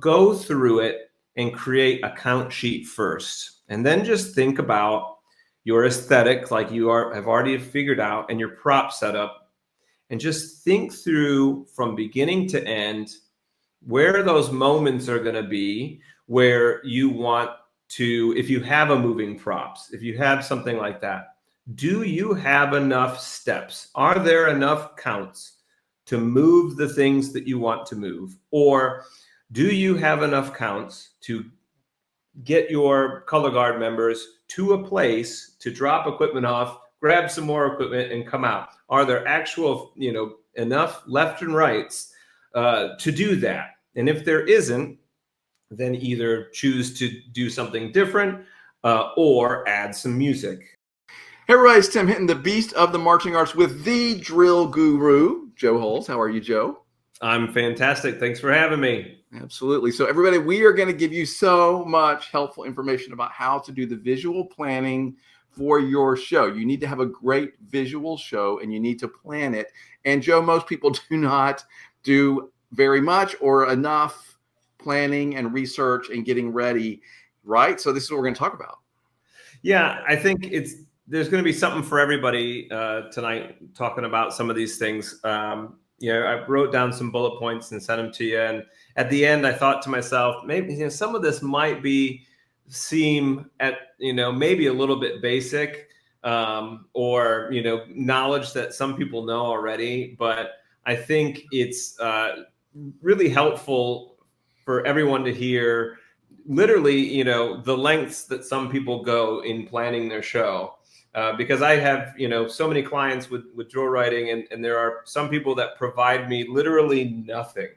go through it and create a count sheet first, and then just think about your aesthetic, like you have already figured out, and your prop setup, and just think through from beginning to end where those moments are going to be, where you want to, if you have a moving props, if you have something like that, do you have enough steps? Are there enough counts to move the things that you want to move? Or do you have enough counts to get your color guard members to a place to drop equipment off, grab some more equipment, and come out? Are there actual, enough left and rights to do that? And if there isn't, then either choose to do something different or add some music. Hey everybody, it's Tim Hinton, the beast of the marching arts with the drill guru, Joe Huls. How are you, Joe? I'm fantastic. Thanks for having me. Absolutely. So everybody, we are going to give you so much helpful information about how to do the visual planning for your show. You need to have a great visual show and you need to plan it. And Joe, most people do not do very much or enough planning and research and getting ready, right? So this is what we're going to talk about. Yeah, I think there's going to be something for everybody tonight talking about some of these things. I wrote down some bullet points and sent them to you. And at the end, I thought to myself, maybe some of this might seem maybe a little bit basic or, knowledge that some people know already. But I think it's really helpful for everyone to hear literally, the lengths that some people go in planning their show. Because I have, so many clients with drill writing, and there are some people that provide me literally nothing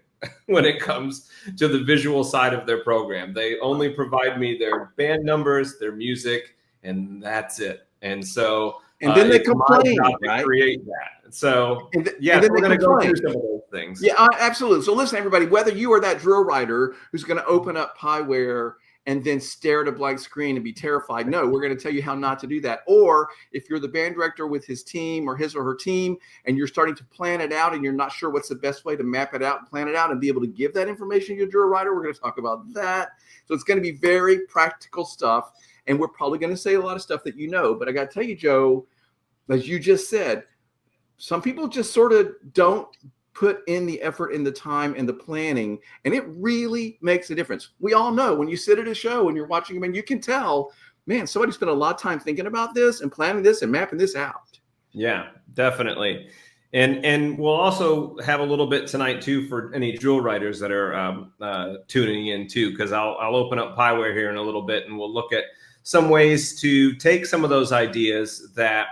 when it comes to the visual side of their program. They only provide me their band numbers, their music, and that's it. And so, and then they complain, right? Create that. So, we're going to go through some of those things. Yeah, absolutely. So listen, everybody, whether you are that drill writer who's going to open up Pyware and then stare at a blank screen and be terrified. No, we're going to tell you how not to do that. Or if you're the band director with his team or his or her team, and you're starting to plan it out and you're not sure what's the best way to map it out and plan it out and be able to give that information to your drill writer, we're going to talk about that. So it's going to be very practical stuff. And we're probably going to say a lot of stuff that you know. But I got to tell you, Joe, as you just said, some people just sort of don't put in the effort and the time and the planning, and it really makes a difference. We all know when you sit at a show and you're watching them, and you can tell, man, somebody spent a lot of time thinking about this and planning this and mapping this out. Yeah, definitely. And we'll also have a little bit tonight too for any drill writers that are tuning in too, because I'll open up Pyware here in a little bit, and we'll look at some ways to take some of those ideas that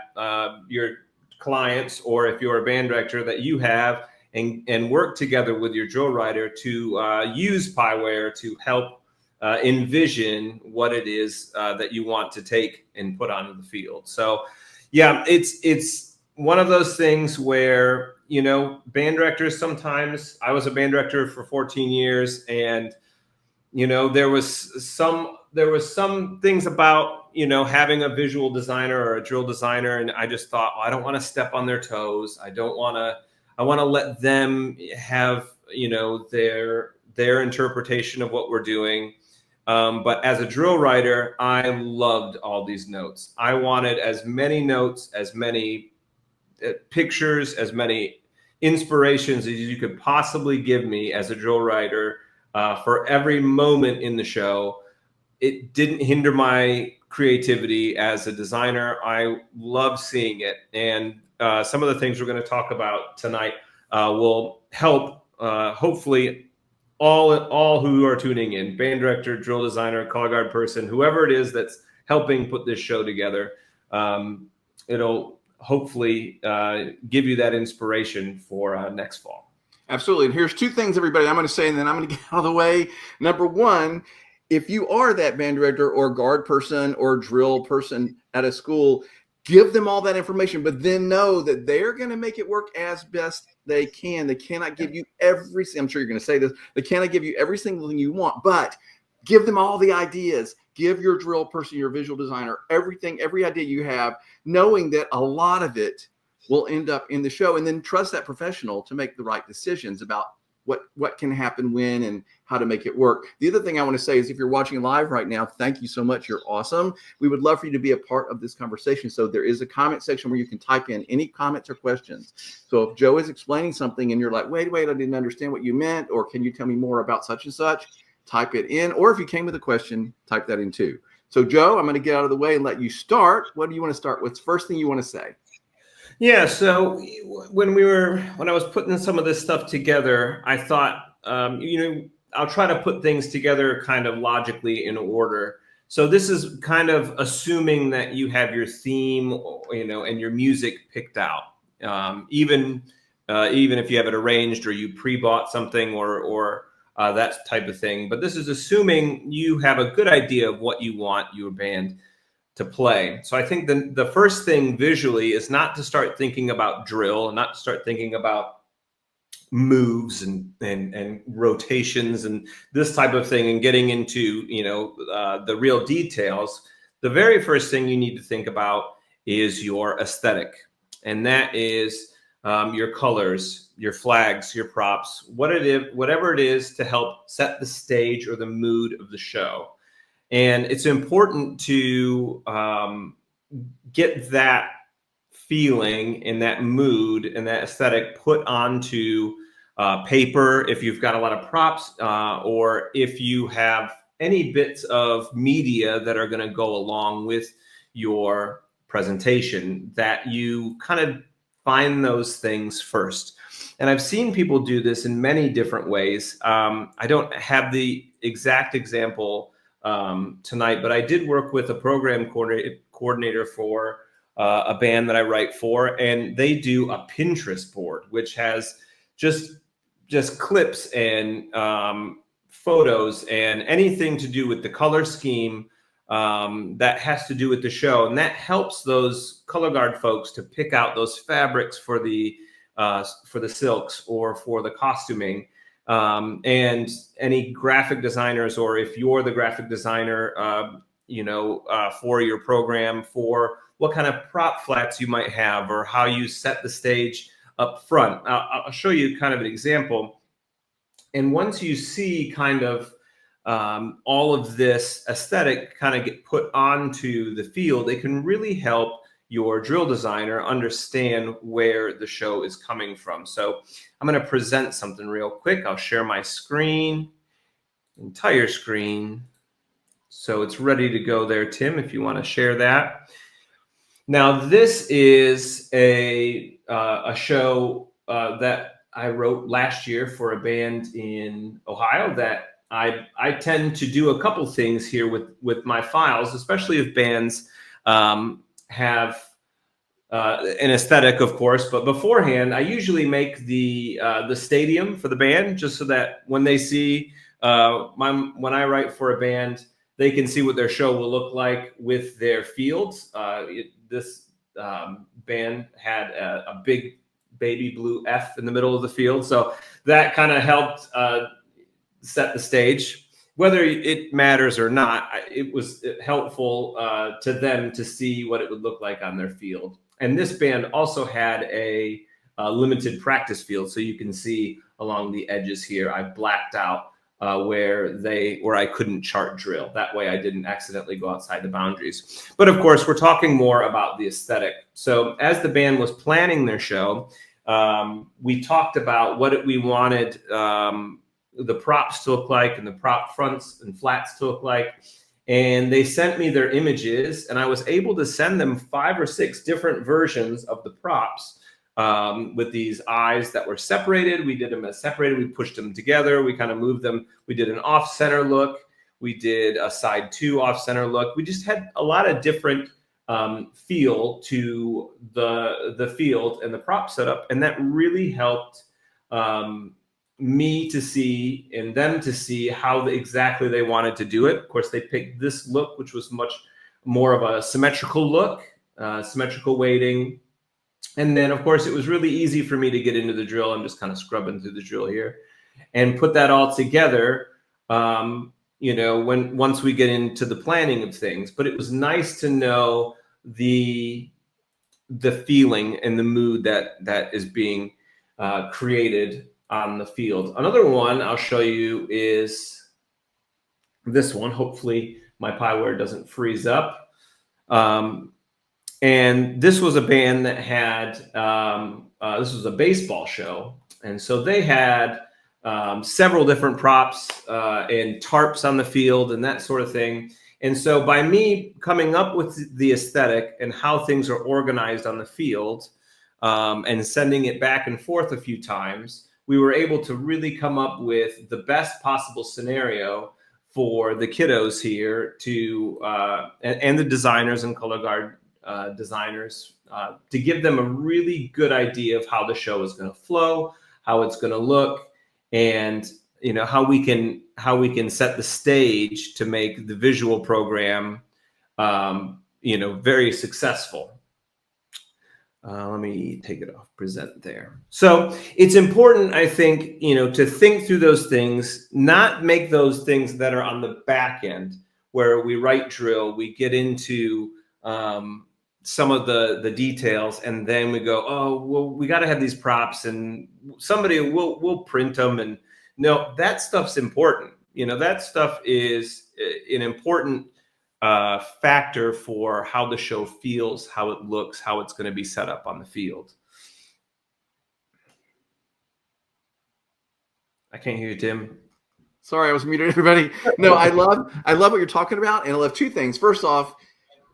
your clients, or if you're a band director, that you have, and work together with your drill writer to use Pyware to help envision what it is that you want to take and put onto the field. So, yeah, it's one of those things where, band directors sometimes, I was a band director for 14 years, and, there was some things about, having a visual designer or a drill designer, and I just thought, well, I don't want to step on their toes. I want to let them have, their interpretation of what we're doing. But as a drill writer, I loved all these notes. I wanted as many notes, as many pictures, as many inspirations as you could possibly give me as a drill writer for every moment in the show. It didn't hinder my creativity as a designer. I love seeing it. And some of the things we're going to talk about tonight will help, hopefully, all who are tuning in, band director, drill designer, color guard person, whoever it is that's helping put this show together. It'll hopefully give you that inspiration for next fall. Absolutely. And here's two things, everybody, I'm going to say, and then I'm going to get out of the way. Number one, if you are that band director or guard person or drill person at a school, give them all that information, but then know that they're going to make it work as best they can. They cannot give you I'm sure you're going to say this, they cannot give you every single thing you want, but give them all the ideas. Give your drill person, your visual designer, everything, every idea you have, knowing that a lot of it will end up in the show, and then trust that professional to make the right decisions about what can happen when and how to make it work. The other thing I want to say is if you're watching live right now, thank you so much. You're awesome. We would love for you to be a part of this conversation. So there is a comment section where you can type in any comments or questions. So if Joe is explaining something and you're like, wait, I didn't understand what you meant, or can you tell me more about such and such, type it in. Or if you came with a question, type that in too. So Joe, I'm going to get out of the way and let you start. What do you want to start with? First thing you want to say? Yeah. So when I was putting some of this stuff together, I thought, I'll try to put things together kind of logically in order. So this is kind of assuming that you have your theme, and your music picked out. Even if you have it arranged or you pre-bought something or that type of thing. But this is assuming you have a good idea of what you want your band to play. So I think the first thing visually is not to start thinking about drill, and not to start thinking about moves and rotations and this type of thing and getting into the real details. The very first thing you need to think about is your aesthetic, and that is your colors, your flags, your props, whatever it is to help set the stage or the mood of the show. And it's important to get that feeling and that mood and that aesthetic put onto paper if you've got a lot of props, or if you have any bits of media that are going to go along with your presentation, that you kind of find those things first. And I've seen people do this in many different ways. I don't have the exact example tonight, but I did work with a program coordinator for a band that I write for, and they do a Pinterest board, which has just clips and photos and anything to do with the color scheme that has to do with the show, and that helps those color guard folks to pick out those fabrics for the silks or for the costuming. And any graphic designers, or if you're the graphic designer, for your program, for what kind of prop flats you might have, or how you set the stage up front. I'll show you kind of an example. And once you see kind of all of this aesthetic kind of get put onto the field, it can really help your drill designer understand where the show is coming from. So I'm going to present something real quick. I'll share my screen, entire screen. So it's ready to go there, Tim, if you want to share that. Now, this is a show that I wrote last year for a band in Ohio that I tend to do a couple things here with my files, especially if bands have an aesthetic, of course. But beforehand, I usually make the stadium for the band, just so that when they see when I write for a band, they can see what their show will look like with their fields. This band had a big baby blue F in the middle of the field, so that kind of helped set the stage. Whether it matters or not, it was helpful to them to see what it would look like on their field. And this band also had a limited practice field, so you can see along the edges here, I blacked out where I couldn't chart drill. That way I didn't accidentally go outside the boundaries. But of course, we're talking more about the aesthetic. So as the band was planning their show, we talked about what we wanted the props to look like and the prop fronts and flats to look like. And they sent me their images, and I was able to send them 5 or 6 different versions of the props with these eyes that were separated. We did them as separated. We pushed them together. We kind of moved them. We did an off-center look. We did a side 2 off-center look. We just had a lot of different feel to the field and the prop setup, and that really helped me to see and them to see how exactly they wanted to do it. Of course, they picked this look, which was much more of a symmetrical look, symmetrical weighting. And then, of course, it was really easy for me to get into the drill. I'm just kind of scrubbing through the drill here and put that all together, once we get into the planning of things. But it was nice to know the feeling and the mood that is being created on the field. Another one I'll show you is this one. Hopefully my Pyware doesn't freeze up. And this was a band that had, this was a baseball show. And so they had several different props and tarps on the field and that sort of thing. And so by me coming up with the aesthetic and how things are organized on the field and sending it back and forth a few times, we were able to really come up with the best possible scenario for the kiddos here to and the designers and color guard designers to give them a really good idea of how the show is going to flow, how it's going to look, and how we can set the stage to make the visual program very successful. Let me take it off present there. So it's important, I think, to think through those things, not make those things that are on the back end where we write drill, we get into some of the details, and then we go, oh, well, we got to have these props, and somebody will print them. And no, that stuff's important. That stuff is an important factor for how the show feels, how it looks, how it's going to be set up on the field. I can't hear you, Tim. Sorry, I was muted, everybody. No, I love what you're talking about, and I love two things. First off,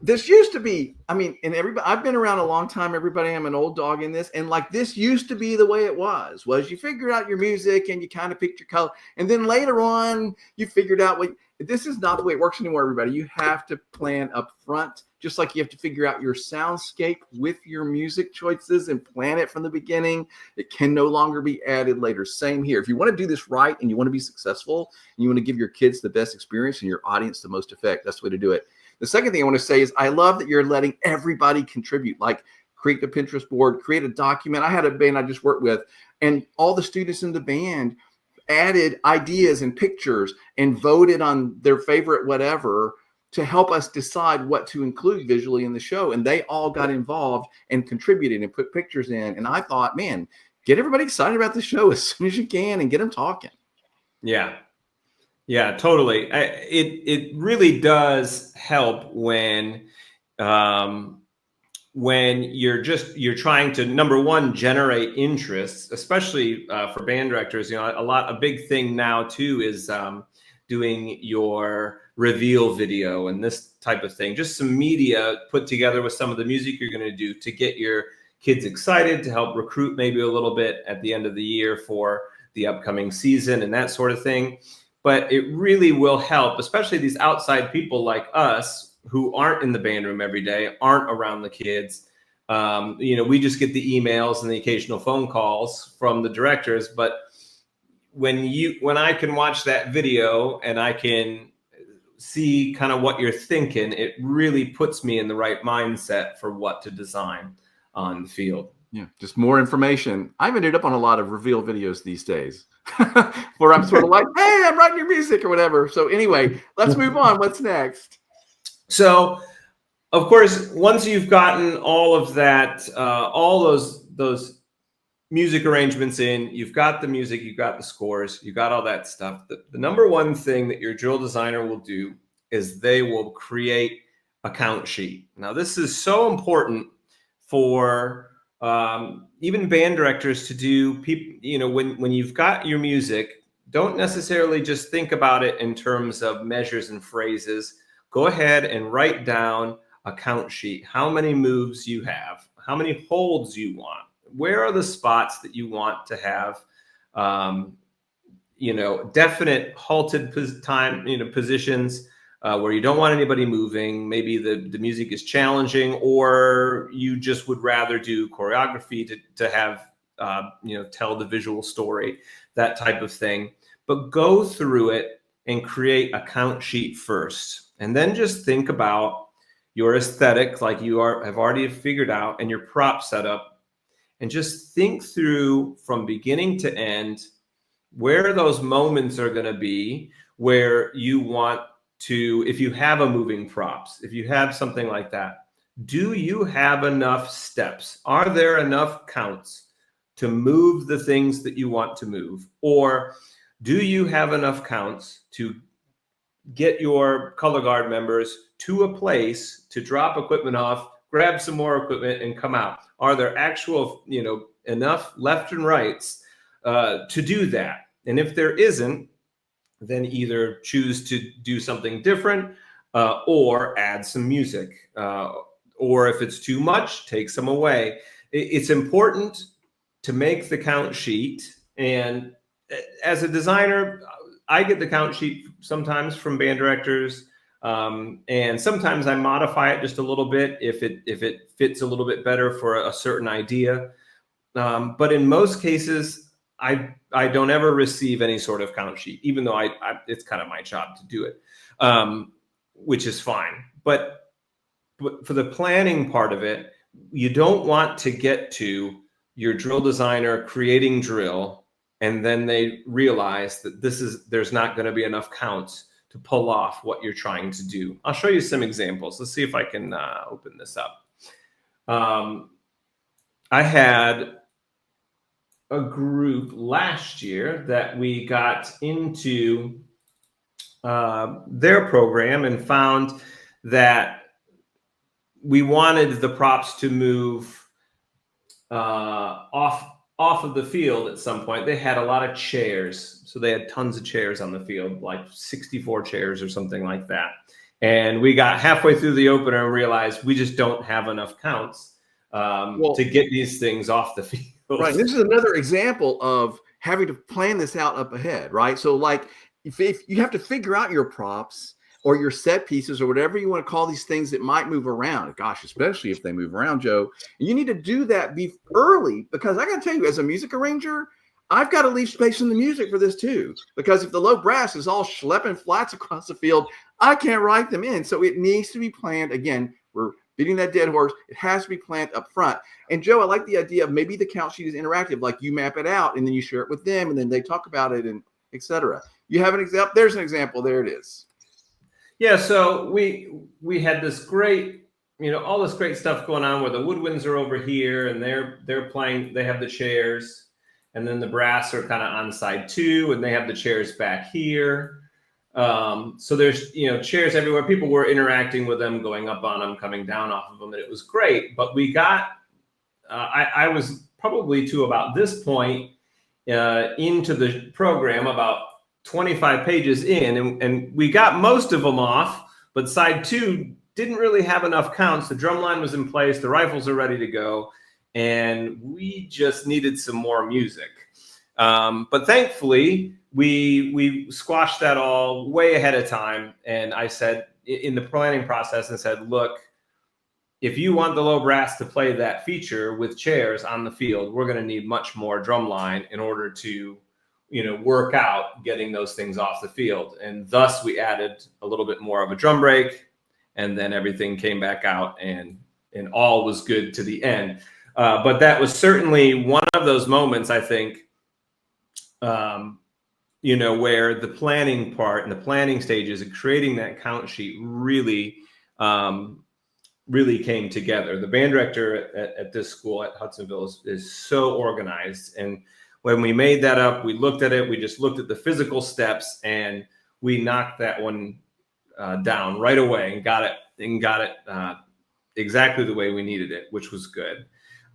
this used to be, and everybody, I've been around a long time, everybody. I'm an old dog in this. And like, this used to be the way it was you figured out your music and you kind of picked your color. And then later on, you figured out this is not the way it works anymore, everybody. You have to plan up front, just like you have to figure out your soundscape with your music choices and plan it from the beginning. It can no longer be added later. Same here. If you want to do this right and you want to be successful and you want to give your kids the best experience and your audience the most effect, that's the way to do it. The second thing I want to say is I love that you're letting everybody contribute, like create the Pinterest board, create a document. I had a band I just worked with, and all the students in the band added ideas and pictures and voted on their favorite whatever to help us decide what to include visually in the show. And they all got involved and contributed and put pictures in. And I thought, man, get everybody excited about the show as soon as you can and get them talking. Yeah, totally. It really does help when you're trying to, number one, generate interest, especially for band directors. A big thing now too is doing your reveal video and this type of thing. Just some media put together with some of the music you're going to do to get your kids excited, to help recruit maybe a little bit at the end of the year for the upcoming season and that sort of thing. But it really will help, especially these outside people like us who aren't in the band room every day, aren't around the kids. We just get the emails and the occasional phone calls from the directors. But when I can watch that video and I can see kind of what you're thinking, it really puts me in the right mindset for what to design on the field. Yeah, just more information. I've ended up on a lot of reveal videos these days where I'm sort of like, hey, I'm writing your music or whatever. So anyway, let's move on. What's next? So, of course, once you've gotten all of that, all those music arrangements in, you've got the music, you've got the scores, you've got all that stuff. The number one thing that your drill designer will do is they will create a count sheet. Now, this is so important for even band directors to do. When you've got your music, don't necessarily just think about it in terms of measures and phrases. Go ahead and write down a count sheet. How many moves you have, how many holds you want, where are the spots that you want to have, definite halted positions where you don't want anybody moving. Maybe the music is challenging, or you just would rather do choreography to have, tell the visual story, that type of thing. But go through it and create a count sheet first. And then just think about your aesthetic, like you have already figured out, and your prop setup, and just think through from beginning to end where those moments are going to be, where you want to, if you have a moving props, if you have something like that, do you have enough steps? Are there enough counts to move the things that you want to move? Or do you have enough counts to get your color guard members to a place to drop equipment off, grab some more equipment, and come out? Are there actual, enough left and rights to do that? And if there isn't, then either choose to do something different or add some music. Or if it's too much, take some away. It's important to make the count sheet. And as a designer, I get the count sheet sometimes from band directors. And sometimes I modify it just a little bit if it fits a little bit better for a certain idea. But in most cases, I don't ever receive any sort of count sheet, even though it's kind of my job to do it, which is fine. But for the planning part of it, you don't want to get to your drill designer creating drill, and then they realize that there's not going to be enough counts to pull off what you're trying to do. I'll show you some examples. Let's see if I can open this up. I had a group last year that we got into their program and found that we wanted the props to move off of the field at some point. They had a lot of chairs, so they had tons of chairs on the field, like 64 chairs or something like that. And we got halfway through the opener and realized we just don't have enough counts to get these things off the field. Right. This is another example of having to plan this out up ahead, right? So like if you have to figure out your props or your set pieces or whatever you want to call these things that might move around. Gosh, especially if they move around, Joe. You need to do that early, because I got to tell you, as a music arranger, I've got to leave space in the music for this too. Because if the low brass is all schlepping flats across the field, I can't write them in. So it needs to be planned. Again, we're beating that dead horse. It has to be planned up front. And Joe, I like the idea of maybe the count sheet is interactive, like you map it out and then you share it with them and then they talk about it and etc. You have an example? There's an example. There it is. Yeah, so we had this great, all this great stuff going on where the woodwinds are over here and they're playing, they have the chairs, and then the brass are kind of on side two and they have the chairs back here. So there's, chairs everywhere. People were interacting with them, going up on them, coming down off of them, and it was great. But we got, I was probably to about this point into the program, about 25 pages in, and we got most of them off, but side two didn't really have enough counts. The drum line was in place, the rifles are ready to go, and we just needed some more music. But thankfully, we squashed that all way ahead of time. And I said in the planning process, and said, look, if you want the low brass to play that feature with chairs on the field, we're going to need much more drum line in order to, work out getting those things off the field. And thus we added a little bit more of a drum break, and then everything came back out and all was good to the end. But that was certainly one of those moments, I think, where the planning part and the planning stages and creating that count sheet really came together. The band director at this school at Hudsonville is so organized. And when we made that up, we looked at it, we just looked at the physical steps, and we knocked that one down right away and got it exactly the way we needed it, which was good.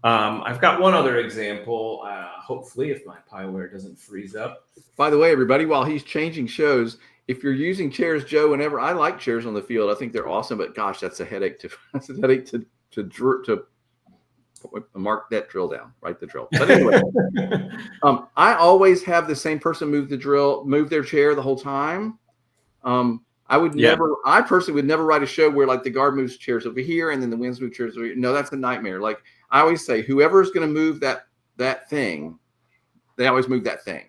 I've got one other example, hopefully, if my Pyware doesn't freeze up. By the way, everybody, while he's changing shows, if you're using chairs, Joe, whenever I like chairs on the field, I think they're awesome, but gosh, that's a headache to mark that drill down, write the drill. But anyway, I always have the same person move their chair the whole time. I personally would never write a show where like the guard moves chairs over here and then the winds move chairs over here. No, that's a nightmare. Like I always say, whoever's going to move that thing, they always move that thing.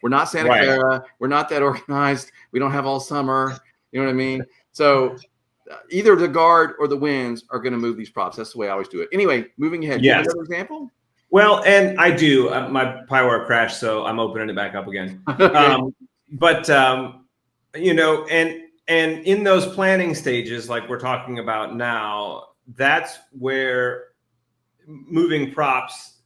We're not Santa Clara. We're not that organized. We don't have all summer. You know what I mean? So either the guard or the winds are going to move these props. That's the way I always do it. Anyway, moving ahead. Yes. You have another example? Well, and I do. My Pyware crashed, so I'm opening it back up again. Okay. And in those planning stages, like we're talking about now, that's where moving props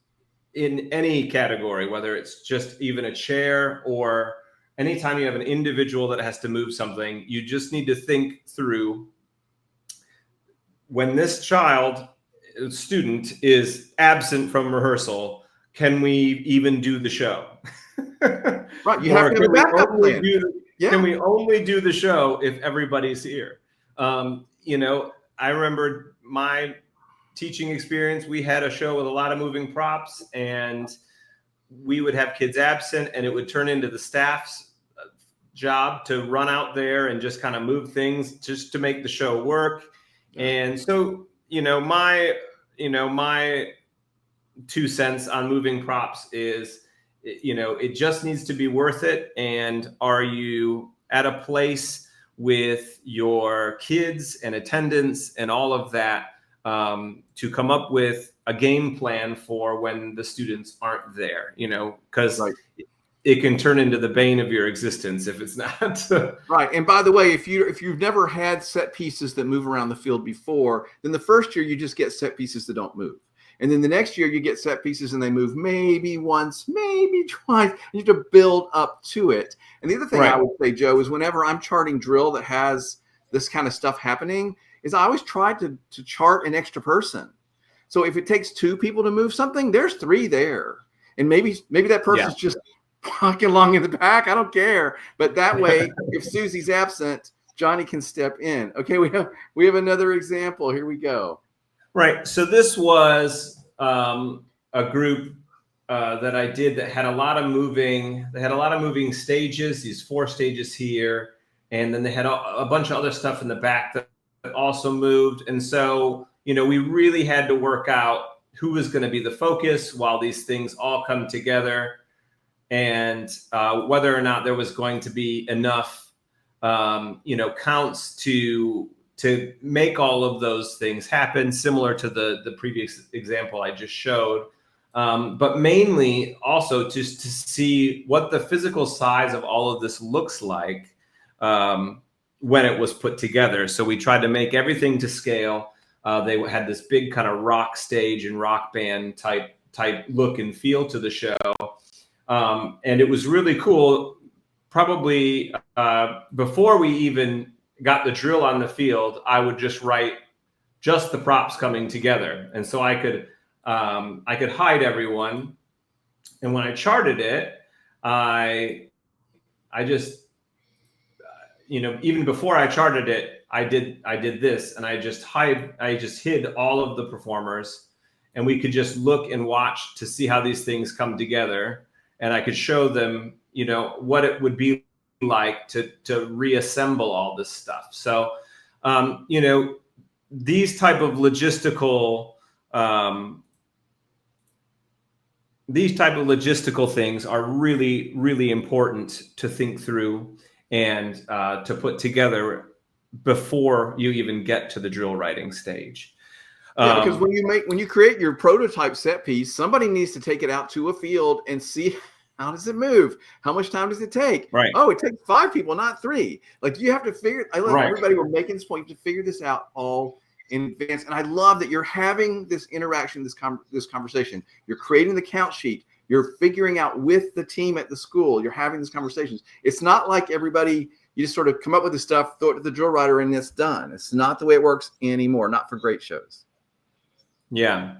in any category, whether it's just even a chair or anytime you have an individual that has to move something, you just need to think through, when this student is absent from rehearsal, can we even do the show? Right. You have to have a backup plan. Can we only do the show if everybody's here? I remember my teaching experience. We had a show with a lot of moving props, and we would have kids absent, and it would turn into the staff's job to run out there and just kind of move things just to make the show work. Yeah. And so, my 2 cents on moving props is, it just needs to be worth it. And are you at a place with your kids and attendance and all of that to come up with a game plan for when the students aren't there, because it can turn into the bane of your existence if it's not. Right. And by the way, if you've never had set pieces that move around the field before, then the first year you just get set pieces that don't move. And then the next year you get set pieces and they move maybe once, maybe twice. You have to build up to it. And the other thing I would say, Joe, is whenever I'm charting drill that has this kind of stuff happening, is I always try to chart an extra person. So if it takes 2 people to move something, there's 3 there. And maybe that person's just walking along in the back. I don't care. But that way, if Susie's absent, Johnny can step in. Okay, we have another example. Here we go. Right. So this was a group that I did that had a lot of moving. They had a lot of moving stages. These 4 stages here, and then they had a bunch of other stuff in the back that also moved. And so, we really had to work out who was going to be the focus while these things all come together, and whether or not there was going to be enough, counts to make all of those things happen, similar to the previous example I just showed. But mainly also just to see what the physical size of all of this looks like when it was put together. So we tried to make everything to scale. They had this big kind of rock stage and rock band type look and feel to the show. And it was really cool. Probably before we even got the drill on the field, I would just write just the props coming together. And so I could hide everyone. And when I charted it, I just, even before I charted it, I did this, and I just hid all of the performers, and we could just look and watch to see how these things come together. And I could show them, what it would be like to reassemble all this stuff. So, these type of logistical things are really, really important to think through and to put together before you even get to the drill writing stage. Yeah, because when you create your prototype set piece, somebody needs to take it out to a field and see, how does it move? How much time does it take? Right. Oh, it takes 5 people, not 3. Like, you have to figure. I love everybody. We're making this point to figure this out all in advance. And I love that you're having this interaction, this conversation. You're creating the count sheet. You're figuring out with the team at the school. You're having these conversations. It's not like everybody, you just sort of come up with the stuff, throw it to the drill writer, and it's done. It's not the way it works anymore. Not for great shows. Yeah.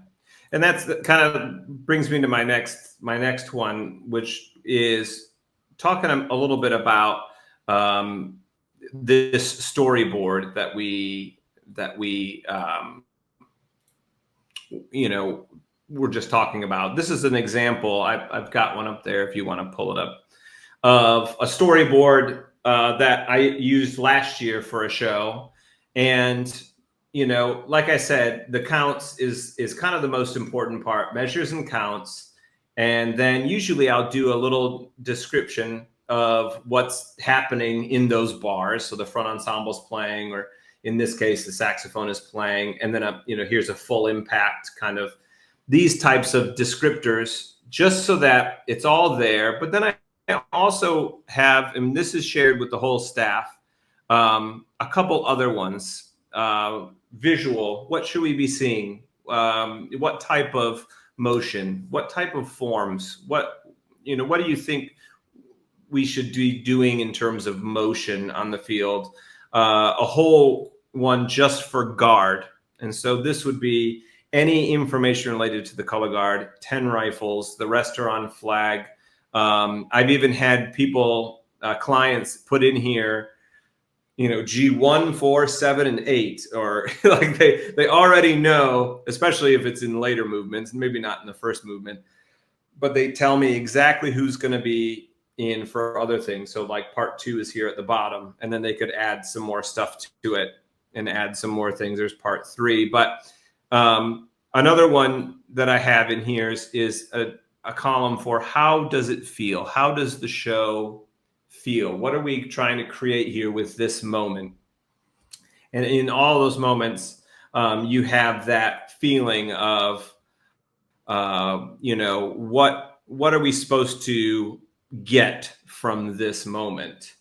And that's kind of brings me to my next one, which is talking a little bit about this storyboard that we we're just talking about. This is an example. I've got one up there if you want to pull it up, of a storyboard that I used last year for a show. And like I said, the counts is kind of the most important part, measures and counts. And then usually I'll do a little description of what's happening in those bars. So the front ensemble's playing, or in this case, the saxophone is playing. And then, here's a full impact, kind of these types of descriptors, just so that it's all there. But then I also have, and this is shared with the whole staff, a couple other ones. Visual, what should we be seeing? What type of motion? What type of forms? What do you think we should be doing in terms of motion on the field? A whole one just for guard. And so this would be any information related to the color guard, 10 rifles, the rest are on flag. I've even had people, clients put in here, G1, 4, 7, and 8, or like they already know, especially if it's in later movements, maybe not in the first movement, but they tell me exactly who's going to be in for other things. So like part 2 is here at the bottom, and then they could add some more stuff to it and add some more things. There's part 3, but another one that I have in here is a column for how does it feel? How does the show feel? What are we trying to create here with this moment? And in all those moments, you have that feeling of, what are we supposed to get from this moment?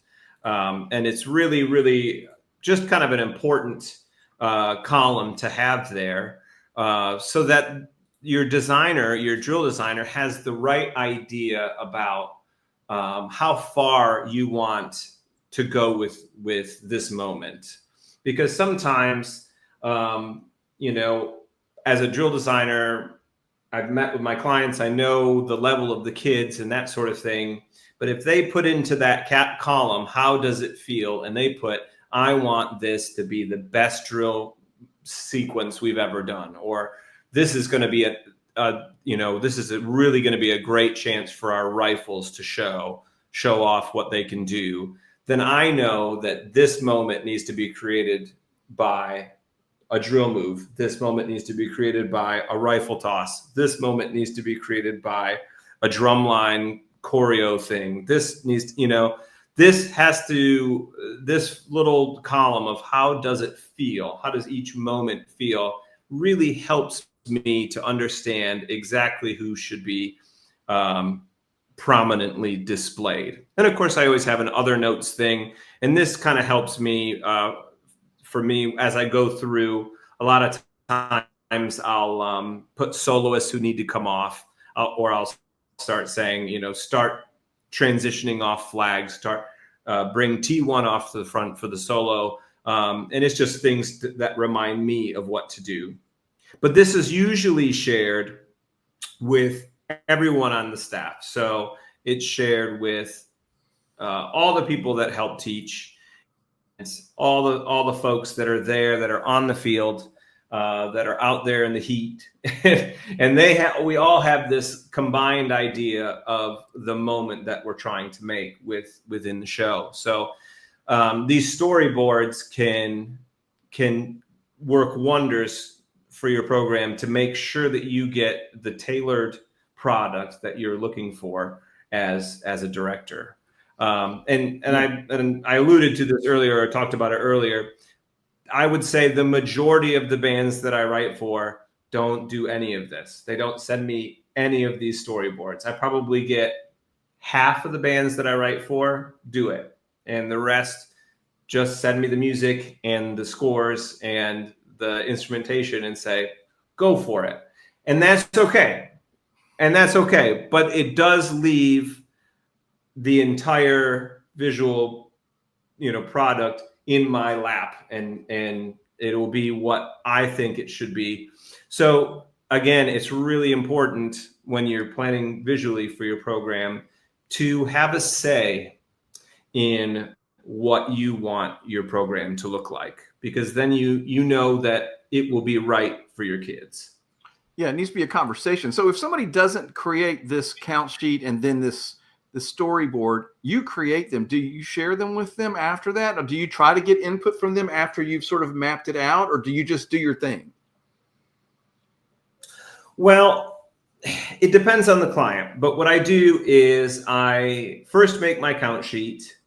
And it's really, really just kind of an important column to have there, so that your drill designer has the right idea about how far you want to go with this moment. Because sometimes, as a drill designer, I've met with my clients, I know the level of the kids and that sort of thing. But if they put into that column, how does it feel? And they put, I want this to be the best drill sequence we've ever done. Or this is going to be really going to be a great chance for our rifles to show off what they can do. Then I know that this moment needs to be created by a drill move. This moment needs to be created by a rifle toss. This moment needs to be created by a drumline choreo thing. This needs, this little column of how does it feel? How does each moment feel really helps me to understand exactly who should be prominently displayed. And of course, I always have an other notes thing. And this kind of helps me, for me, as I go through. A lot of times I'll put soloists who need to come off, or I'll start saying, start transitioning off flags, bring T1 off to the front for the solo. And it's just things that remind me of what to do. But this is usually shared with everyone on the staff. So it's shared with all the people that help teach. It's all the folks that are there, that are on the field, that are out there in the heat, and we all have this combined idea of the moment that we're trying to make within the show. So these storyboards can work wonders for your program to make sure that you get the tailored product that you're looking for as a director. And I alluded to this earlier, or talked about it earlier. I would say the majority of the bands that I write for don't do any of this. They don't send me any of these storyboards. I probably get half of the bands that I write for do it, and the rest just send me the music and the scores and the instrumentation and say, go for it. And that's okay. But it does leave the entire visual, product in my lap, and it will be what I think it should be. So again, it's really important when you're planning visually for your program to have a say in what you want your program to look like, because then you know that it will be right for your kids. Yeah, it needs to be a conversation. So if somebody doesn't create this count sheet and then the storyboard, you create them. Do you share them with them after that? Or do you try to get input from them after you've sort of mapped it out? Or do you just do your thing? Well, it depends on the client. But what I do is I first make my count sheet.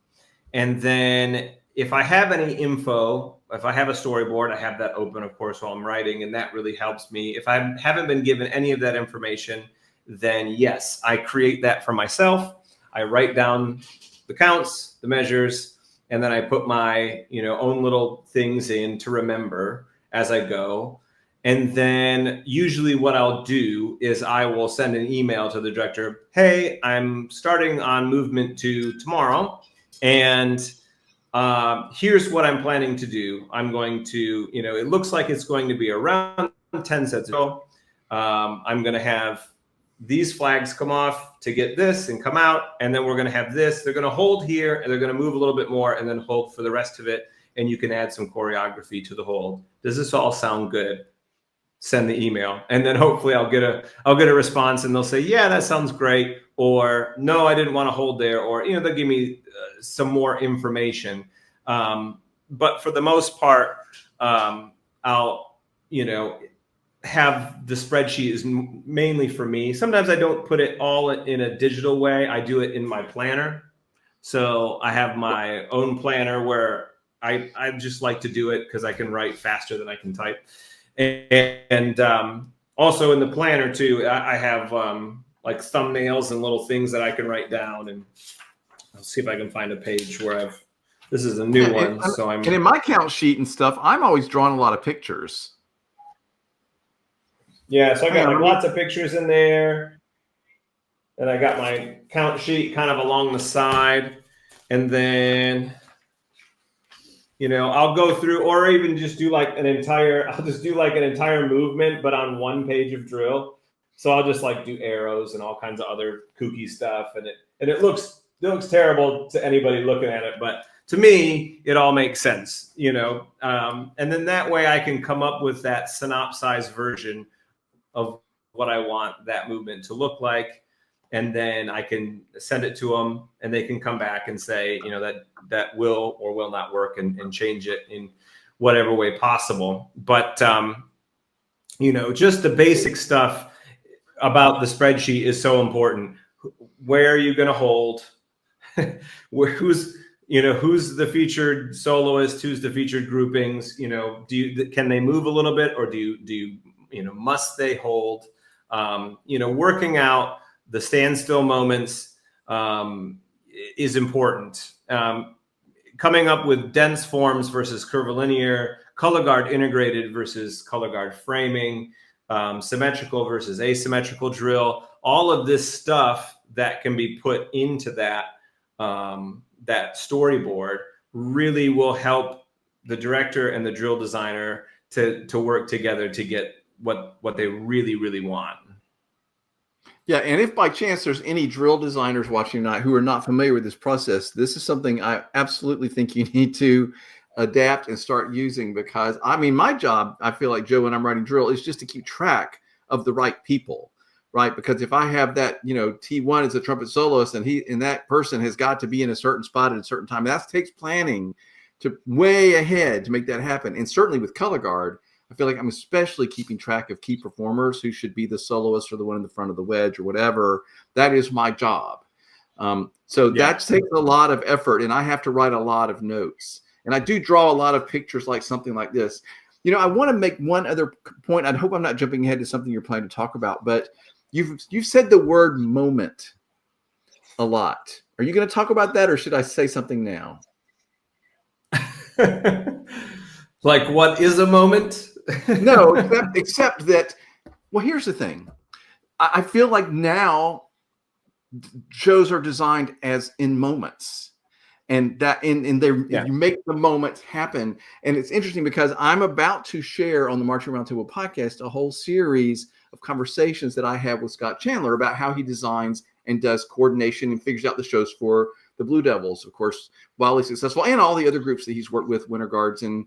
And then if I have any info, if I have a storyboard, I have that open, of course, while I'm writing. And that really helps me. If I haven't been given any of that information, then yes, I create that for myself. I write down the counts, the measures, and then I put my own little things in to remember as I go. And then usually what I'll do is I will send an email to the director. Hey, I'm starting on movement 2 tomorrow. And here's what I'm planning to do. I'm going to, it looks like it's going to be around 10 sets of drill. I'm going to have these flags come off to get this and come out. And then we're going to have this. They're going to hold here and they're going to move a little bit more and then hold for the rest of it. And you can add some choreography to the hold. Does this all sound good? Send the email, and then hopefully I'll get a response, and they'll say, yeah, that sounds great, or no, I didn't want to hold there, or they'll give me some more information. But for the most part, I'll have the spreadsheet is mainly for me. Sometimes I don't put it all in a digital way. I do it in my planner. So I have my own planner where I just like to do it because I can write faster than I can type. And also in the planner too, I have like thumbnails and little things that I can write down. And I'll see if I can find a page where this is a new one. And in my count sheet and stuff, I'm always drawing a lot of pictures. Yeah, so I got like lots of pictures in there. And I got my count sheet kind of along the side. And then I'll go through, or even just do like an entire movement, but on one page of drill. So I'll just like do arrows and all kinds of other kooky stuff. And it looks terrible to anybody looking at it, but to me, it all makes sense, and then that way I can come up with that synopsized version of what I want that movement to look like. And then I can send it to them and they can come back and say, that will or will not work and change it in whatever way possible. But, just the basic stuff about the spreadsheet is so important. Where are you going to hold? Who's the featured soloist? Who's the featured groupings? Can they move a little bit, or do you must they hold? Working out the standstill moments is important. Coming up with dense forms versus curvilinear, color guard integrated versus color guard framing, symmetrical versus asymmetrical drill, all of this stuff that can be put into that storyboard really will help the director and the drill designer to work together to get what they really, really want. Yeah, and if by chance there's any drill designers watching tonight who are not familiar with this process, this is something I absolutely think you need to adapt and start using, because my job, I feel like, Joe, when I'm writing drill, is just to keep track of the right people, right? Because if I have that, T1 is a trumpet soloist and that person has got to be in a certain spot at a certain time, that takes planning to way ahead to make that happen. And certainly with color guard, I feel like I'm especially keeping track of key performers who should be the soloist or the one in the front of the wedge or whatever. That is my job. That takes a lot of effort, and I have to write a lot of notes. And I do draw a lot of pictures like something like this. I want to make one other point. I hope I'm not jumping ahead to something you're planning to talk about, but you've said the word moment a lot. Are you going to talk about that, or should I say something now? Like, what is a moment? No, except that, well, here's the thing. I feel like now shows are designed as in moments, and that you make the moments happen. And it's interesting because I'm about to share on the Marching Roundtable podcast a whole series of conversations that I have with Scott Chandler about how he designs and does coordination and figures out the shows for the Blue Devils, of course, wildly successful, and all the other groups that he's worked with, Winter Guards and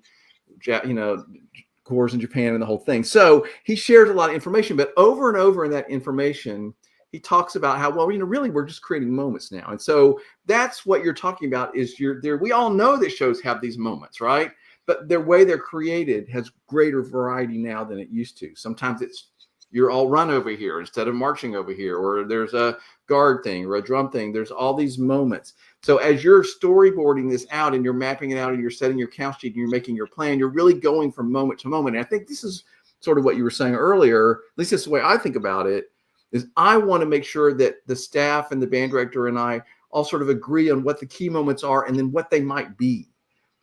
corps in Japan and the whole thing. So he shares a lot of information, but over and over in that information, he talks about how, really we're just creating moments now. And so that's what you're talking about is we all know that shows have these moments, right? But the way they're created has greater variety now than it used to. Sometimes it's you're all run over here instead of marching over here, or there's a guard thing or a drum thing. There's all these moments. So as you're storyboarding this out and you're mapping it out and you're setting your count sheet and you're making your plan, you're really going from moment to moment. And I think this is sort of what you were saying earlier. At least that's the way I think about it, is I want to make sure that the staff and the band director and I all sort of agree on what the key moments are and then what they might be.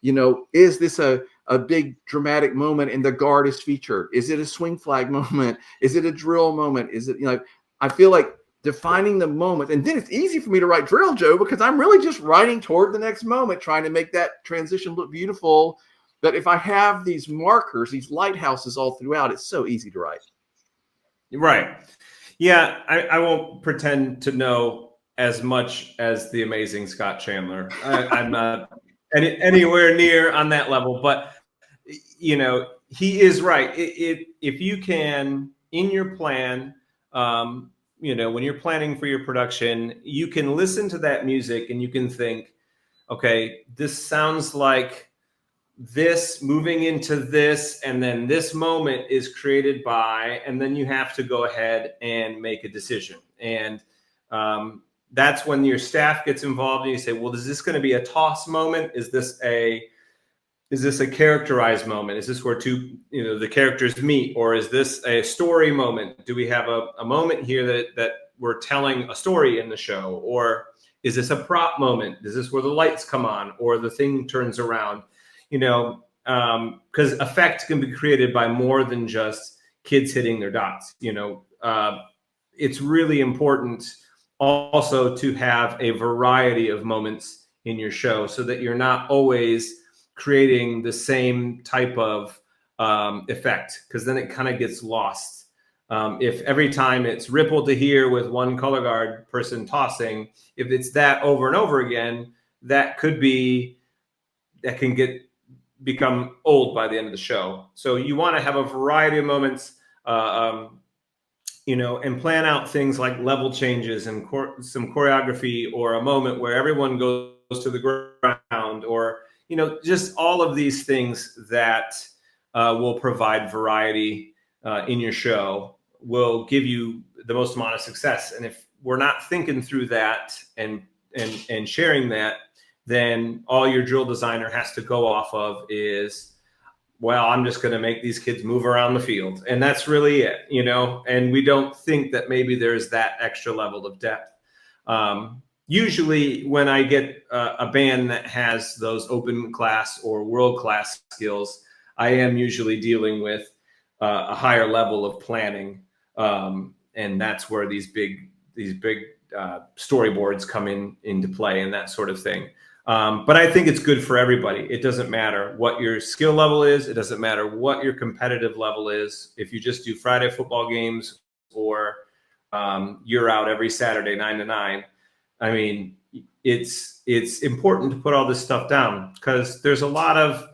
Is this a a big dramatic moment and the guard is featured? Is it a swing flag moment? Is it a drill moment? Is it, I feel like defining the moment, and then it's easy for me to write drill, Joe, because I'm really just writing toward the next moment, trying to make that transition look beautiful. But if I have these markers, these lighthouses all throughout, it's so easy to write. Right. Yeah. I won't pretend to know as much as the amazing Scott Chandler. I'm not anywhere near on that level, but he is right. If you can, in your plan, when you're planning for your production, you can listen to that music and you can think, okay, this sounds like this moving into this, and then this moment is created by, and then you have to go ahead and make a decision. And that's when your staff gets involved and you say, well, is this going to be a toss moment? Is this a characterized moment? Is this where the characters meet? Or is this a story moment? Do we have a moment here that we're telling a story in the show? Or is this a prop moment? Is this where the lights come on or the thing turns around? Because effect can be created by more than just kids hitting their dots. It's really important also to have a variety of moments in your show so that you're not always creating the same type of effect, because then it kind of gets lost. If every time it's ripple to here with one color guard person tossing, if it's that over and over again, that can become old by the end of the show. So you want to have a variety of moments, and plan out things like level changes and some choreography, or a moment where everyone goes to the ground, or just all of these things that will provide variety in your show will give you the most amount of success. And if we're not thinking through that and sharing that, then all your drill designer has to go off of is, well, I'm just going to make these kids move around the field. And that's really it, and we don't think that maybe there's that extra level of depth. Usually when I get a band that has those open class or world class skills, I am usually dealing with a higher level of planning. And that's where these big storyboards come into play and that sort of thing. But I think it's good for everybody. It doesn't matter what your skill level is. It doesn't matter what your competitive level is. If you just do Friday football games, or you're out every Saturday 9 to 9, I mean, it's important to put all this stuff down, because there's a lot of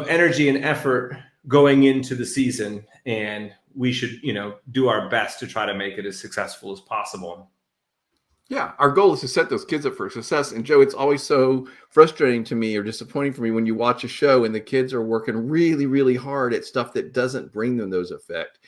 energy and effort going into the season, and we should, do our best to try to make it as successful as possible. Yeah, our goal is to set those kids up for success. And Joe, it's always so frustrating to me or disappointing for me when you watch a show and the kids are working really, really hard at stuff that doesn't bring them those effect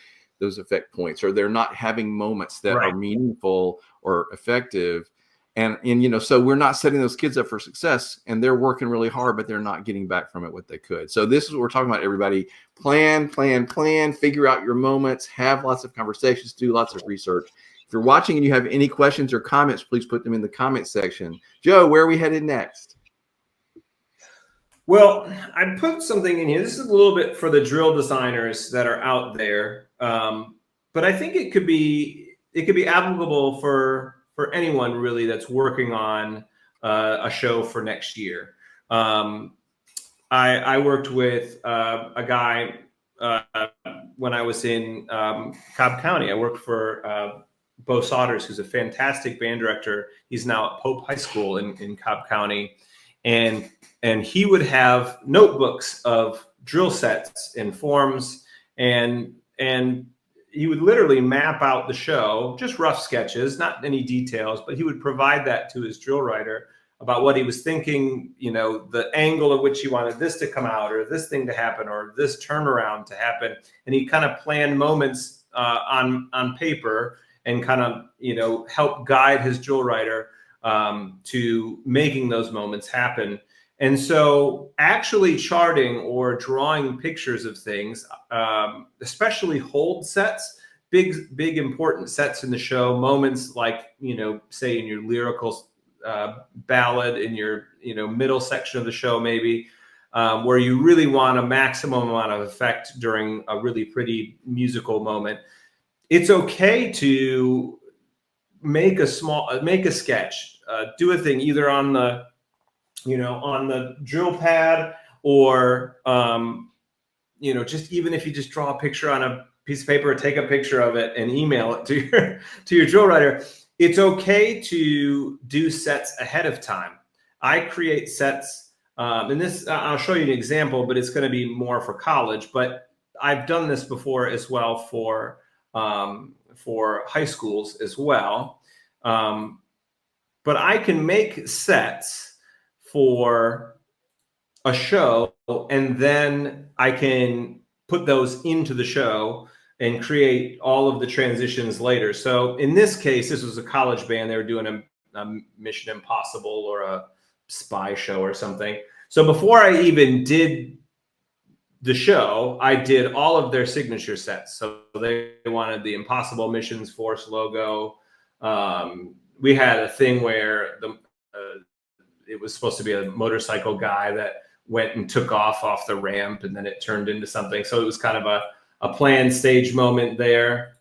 points, or they're not having moments that Right. are meaningful or effective. And so we're not setting those kids up for success, and they're working really hard, but they're not getting back from it what they could. So this is what we're talking about, everybody. Plan, figure out your moments, have lots of conversations, do lots of research. If you're watching and you have any questions or comments, please put them in the comment section. Joe, where are we headed next? Well, I put something in here. This is a little bit for the drill designers that are out there, but I think it could be applicable for anyone really that's working on a show for next year. I worked with a guy when I was in Cobb County. I worked for Bo Sodders, who's a fantastic band director. He's now at Pope High School in Cobb County. And he would have notebooks of drill sets and forms, and he would literally map out the show, just rough sketches, not any details, but he would provide that to his drill writer about what he was thinking, the angle at which he wanted this to come out, or this thing to happen, or this turnaround to happen. And he kind of planned moments on paper, and kind of, help guide his drill writer to making those moments happen. And so actually charting or drawing pictures of things, especially hold sets, big important sets in the show, moments like, say in your lyrical ballad, in your, middle section of the show, maybe, where you really want a maximum amount of effect during a really pretty musical moment, it's okay to make a sketch, do a thing either on the, on the drill pad, or, just even if you just draw a picture on a piece of paper, take a picture of it and email it to your drill writer. It's okay to do sets ahead of time. I create sets, and this, I'll show you an example, but it's going to be more for college, but I've done this before as well for high schools as well. But I can make sets for a show, and then I can put those into the show and create all of the transitions later. So in this case, this was a college band. They were doing a Mission Impossible or a spy show or something. So before I even did the show, I did all of their signature sets. So they wanted the Impossible Missions Force logo. We had a thing where it was supposed to be a motorcycle guy that went and took off the ramp, and then it turned into something. So it was kind of a planned stage moment there.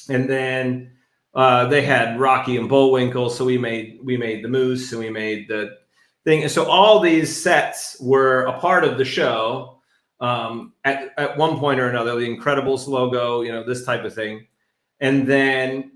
And then they had Rocky and Bullwinkle. So we made the Moose, and we made the thing. And so all these sets were a part of the show at one point or another. The Incredibles logo, this type of thing. And then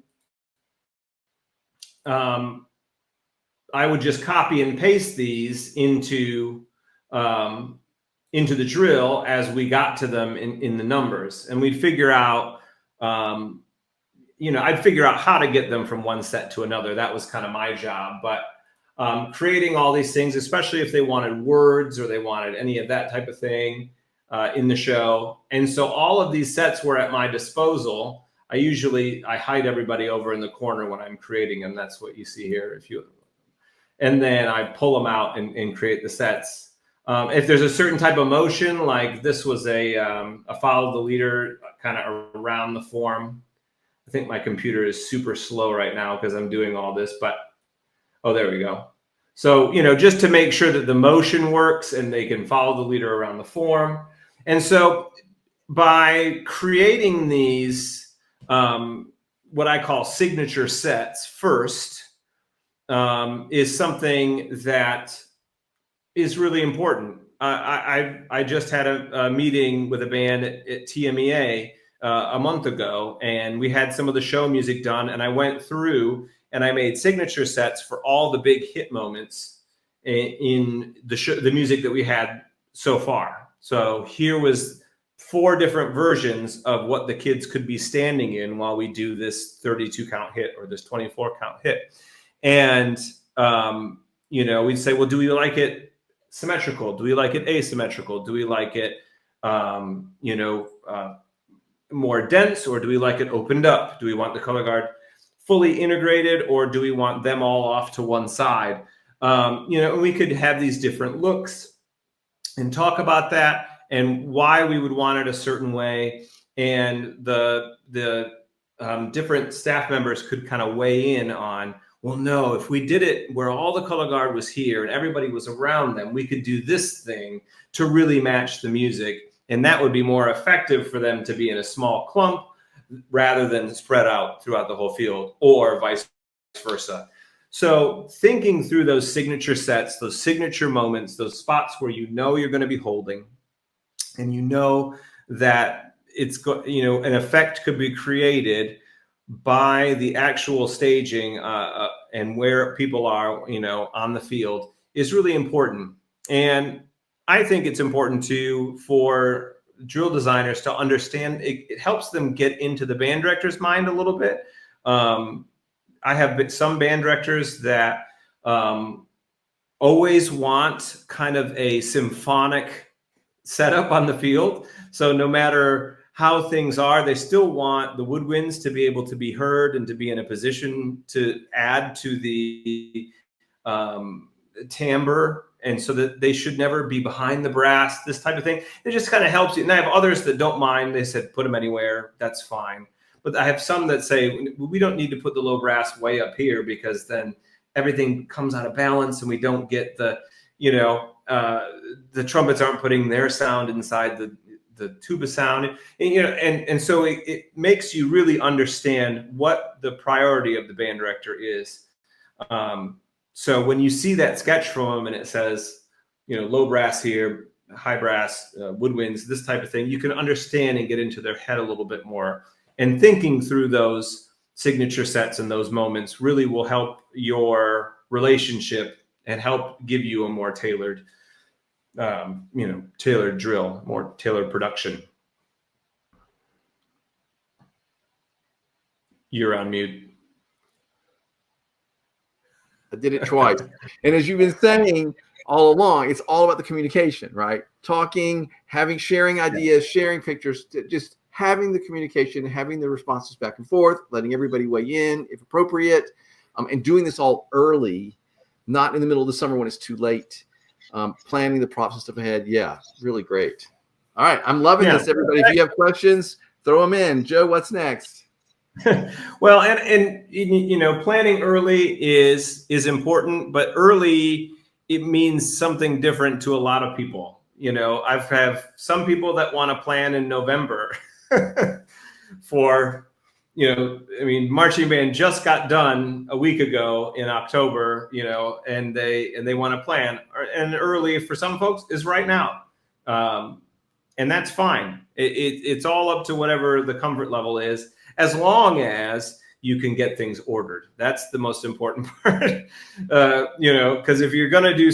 I would just copy and paste these into the drill as we got to them in the numbers, and we'd figure out, I'd figure out how to get them from one set to another. That was kind of my job. But creating all these things, especially if they wanted words or they wanted any of that type of thing in the show. And so all of these sets were at my disposal. I hide everybody over in the corner when I'm creating them. That's what you see here. And then I pull them out and create the sets. If there's a certain type of motion, like this was a follow the leader kind of around the form. I think my computer is super slow right now because I'm doing all this, but there we go. So, just to make sure that the motion works and they can follow the leader around the form. And so by creating these, what I call signature sets first, is something that is really important. I just had a meeting with a band at TMEA a month ago, and we had some of the show music done, and I went through and I made signature sets for all the big hit moments in the music that we had so far. So here was 4 different versions of what the kids could be standing in while we do this 32 count hit or this 24 count hit. And, we'd say, well, do we like it symmetrical? Do we like it asymmetrical? Do we like it, more dense, or do we like it opened up? Do we want the color guard fully integrated, or do we want them all off to one side? And we could have these different looks and talk about that and why we would want it a certain way. And the different staff members could kind of weigh in on, well, no, if we did it where all the color guard was here and everybody was around them, we could do this thing to really match the music. And that would be more effective for them to be in a small clump rather than spread out throughout the whole field, or vice versa. So thinking through those signature sets, those signature moments, those spots where you're going to be holding, and that it's an effect could be created by the actual staging and where people are, on the field, is really important. And I think it's important too for drill designers to understand. It helps them get into the band director's mind a little bit. I have some band directors that always want kind of a symphonic setup on the field. So no matter how things are, they still want the woodwinds to be able to be heard and to be in a position to add to the timbre, and so that they should never be behind the brass, this type of thing. It just kind of helps you. And I have others that don't mind. They said, put them anywhere, that's fine. But I have some that say, we don't need to put the low brass way up here, because then everything comes out of balance and we don't get the, the trumpets aren't putting their sound inside the tuba sound, and so it makes you really understand what the priority of the band director is. So when you see that sketch from them and it says, low brass here, high brass, woodwinds, this type of thing, you can understand and get into their head a little bit more. And thinking through those signature sets and those moments really will help your relationship and help give you a more tailored, tailored drill, more tailored production. You're on mute. I did it twice. And as you've been saying all along, it's all about the communication, right? Talking, sharing ideas, sharing pictures, just having the communication, having the responses back and forth, letting everybody weigh in if appropriate, and doing this all early, not in the middle of the summer when it's too late. Planning the props and stuff ahead. Yeah, really great. All right, I'm loving this, everybody. If you have questions, throw them in. Joe, what's next? Well, and planning early is important, but early, it means something different to a lot of people. I've had some people that want to plan in November for, marching band just got done a week ago in October, and they want to plan, and early for some folks is right now. And that's fine. It's all up to whatever the comfort level is, as long as you can get things ordered. That's the most important part. Because if you're going to do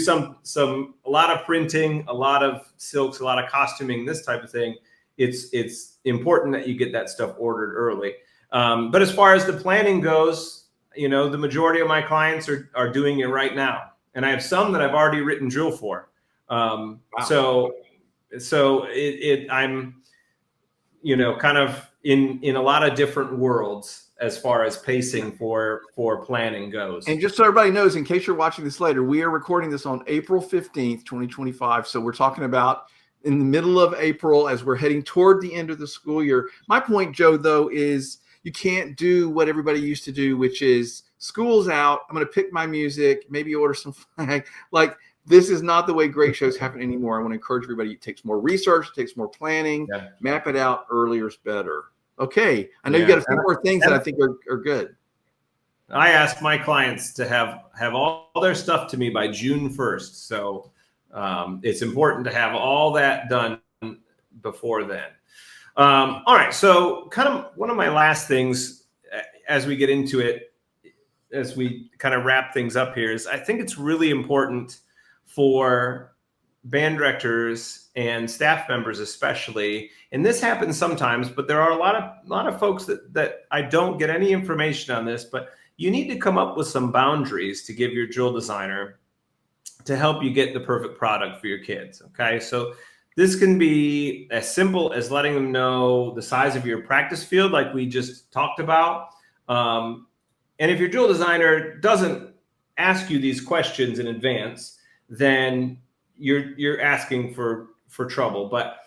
a lot of printing, a lot of silks, a lot of costuming, this type of thing, it's important that you get that stuff ordered early. But as far as the planning goes, the majority of my clients are doing it right now. And I have some that I've already written drill for. Wow. So I'm, kind of in a lot of different worlds as far as pacing for planning goes. And just so everybody knows, in case you're watching this later, we are recording this on April 15th, 2025. So we're talking about in the middle of April as we're heading toward the end of the school year. My point, Joe, though, is you can't do what everybody used to do, which is school's out, I'm going to pick my music, maybe order some flag. Like, this is not the way great shows happen anymore. I want to encourage everybody. It takes more research, it takes more planning. Yeah. Map it out. Earlier is better. Okay. I know you got a few more things that I think are good. I ask my clients to have all their stuff to me by June 1st. So it's important to have all that done before then. All right. So kind of one of my last things as we get into it, as we kind of wrap things up here, is I think it's really important for band directors and staff members especially, and this happens sometimes, but there are a lot of folks that I don't get any information on this, but you need to come up with some boundaries to give your drill designer to help you get the perfect product for your kids. Okay, so this can be as simple as letting them know the size of your practice field, like we just talked about. And if your drill designer doesn't ask you these questions in advance, then you're asking for trouble. But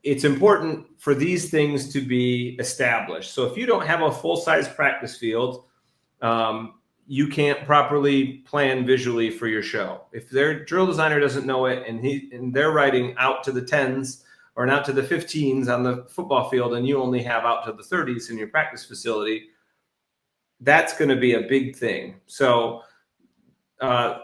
it's important for these things to be established. So if you don't have a full-size practice field, you can't properly plan visually for your show. If their drill designer doesn't know it and they're writing out to the 10s or out to the 15s on the football field, and you only have out to the 30s in your practice facility, that's going to be a big thing. So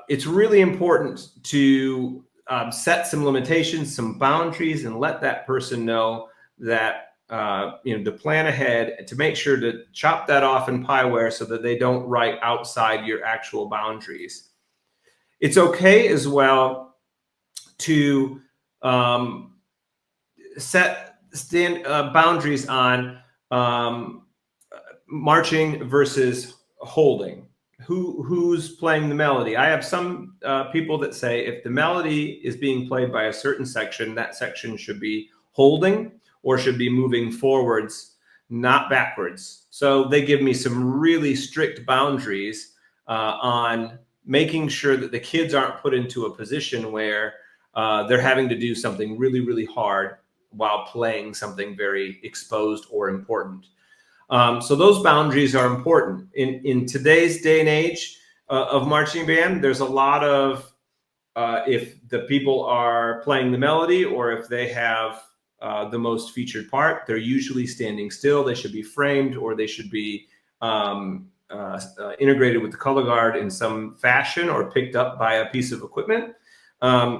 it's really important to set some limitations, some boundaries, and let that person know that to plan ahead, to make sure to chop that off in Pyware so that they don't write outside your actual boundaries. It's okay as well to set boundaries on marching versus holding. Who's playing the melody? I have some people that say if the melody is being played by a certain section, that section should be holding or should be moving forwards, not backwards. So they give me some really strict boundaries on making sure that the kids aren't put into a position where they're having to do something really, really hard while playing something very exposed or important. So those boundaries are important. In today's day and age of marching band, there's a lot of if the people are playing the melody or if they have the most featured part, they're usually standing still. They should be framed, or they should be integrated with the color guard in some fashion or picked up by a piece of equipment.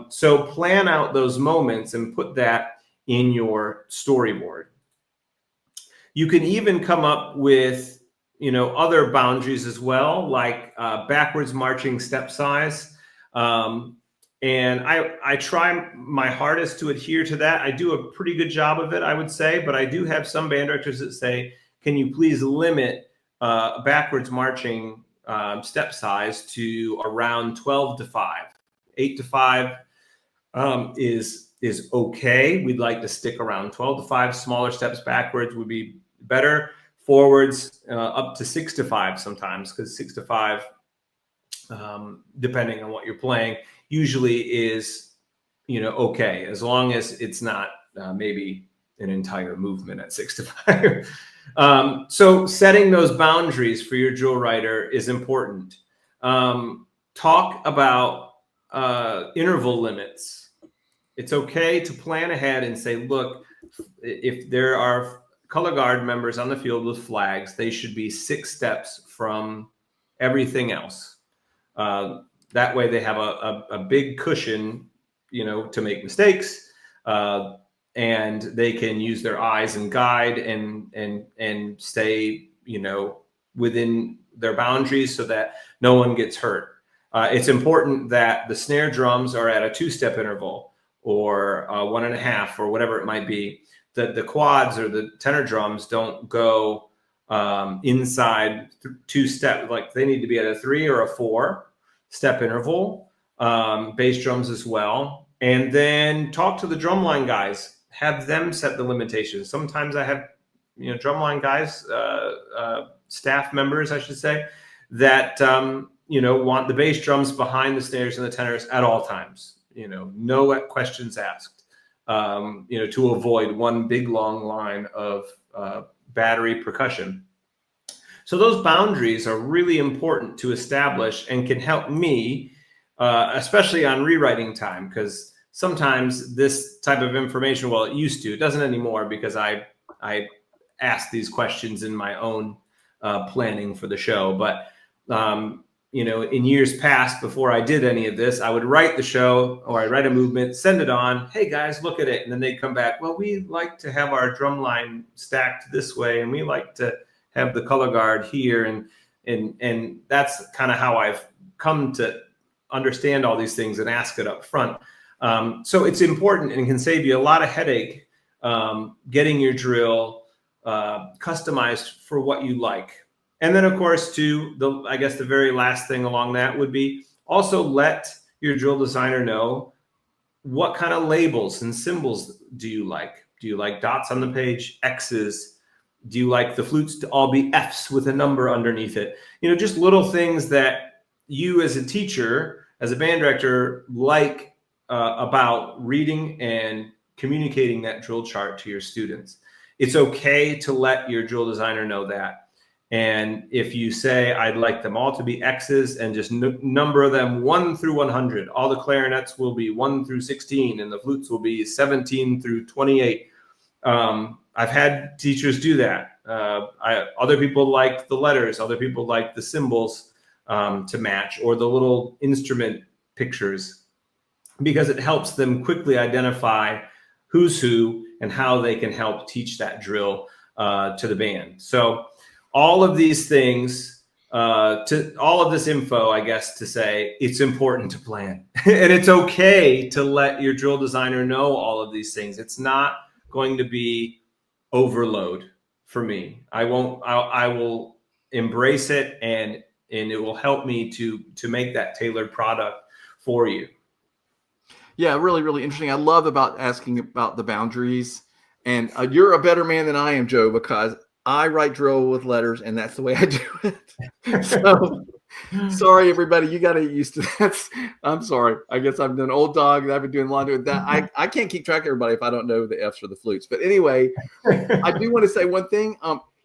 So plan out those moments and put that in your storyboard. You can even come up with, other boundaries as well, like backwards marching step size. And I try my hardest to adhere to that. I do a pretty good job of it, I would say, but I do have some band directors that say, can you please limit backwards marching step size to around 12 to 5. 8 to 5 is okay. We'd like to stick around 12 to 5. Smaller steps backwards would be better. Forwards up to 6 to 5 sometimes, because 6 to 5, depending on what you're playing, usually is, okay, as long as it's not maybe an entire movement at 6 to 5. So setting those boundaries for your drill writer is important. Talk about interval limits. It's okay to plan ahead and say, look, if there are color guard members on the field with flags, they should be 6 steps from everything else. That way they have a big cushion, to make mistakes, and they can use their eyes and guide and stay, within their boundaries so that no one gets hurt. It's important that the snare drums are at a 2-step interval, or 1.5, or whatever it might be. That the quads or the tenor drums don't go inside 2 step, like they need to be at a 3 or a 4-step interval. Bass drums as well. And then talk to the drumline guys, have them set the limitations. Sometimes I have, drumline guys, staff members, I should say, that, want the bass drums behind the snares and the tenors at all times, no questions asked, to avoid one big long line of battery percussion. So those boundaries are really important to establish and can help me, especially on rewriting time, because sometimes this type of information, well, it used to, it doesn't anymore, because I ask these questions in my own planning for the show. But, in years past, before I did any of this, I would write the show, or I'd write a movement, send it on. Hey guys, look at it. And then they'd come back. Well, we like to have our drum line stacked this way, and we like to have the color guard here. And that's kind of how I've come to understand all these things and ask it up front. So it's important and can save you a lot of headache getting your drill customized for what you like. And then, of course, I guess the very last thing along that would be also let your drill designer know what kind of labels and symbols do you like. Do you like dots on the page, X's? Do you like the flutes to all be F's with a number underneath it? Just little things that you as a teacher, as a band director, like about reading and communicating that drill chart to your students. It's okay to let your drill designer know that. And if you say, I'd like them all to be X's, and just number them 1 through 100, all the clarinets will be 1 through 16, and the flutes will be 17 through 28. I've had teachers do that. Other people like the letters, other people like the symbols to match, or the little instrument pictures, because it helps them quickly identify who's who and how they can help teach that drill to the band. So all of these things, all of this info, I guess, to say it's important to plan. And it's okay to let your drill designer know all of these things. It's not going to be overload for me. I will embrace it, and it will help me to make that tailored product for you. Yeah, really, really interesting. I love about asking about the boundaries. And you're a better man than I am, Joe, because I write drill with letters, and that's the way I do it. So sorry, everybody. You got to get used to that. I'm sorry. I guess I'm an old dog, and I've been doing a lot of that. I can't keep track of everybody if I don't know the F's or the flutes. But anyway, I do want to say one thing.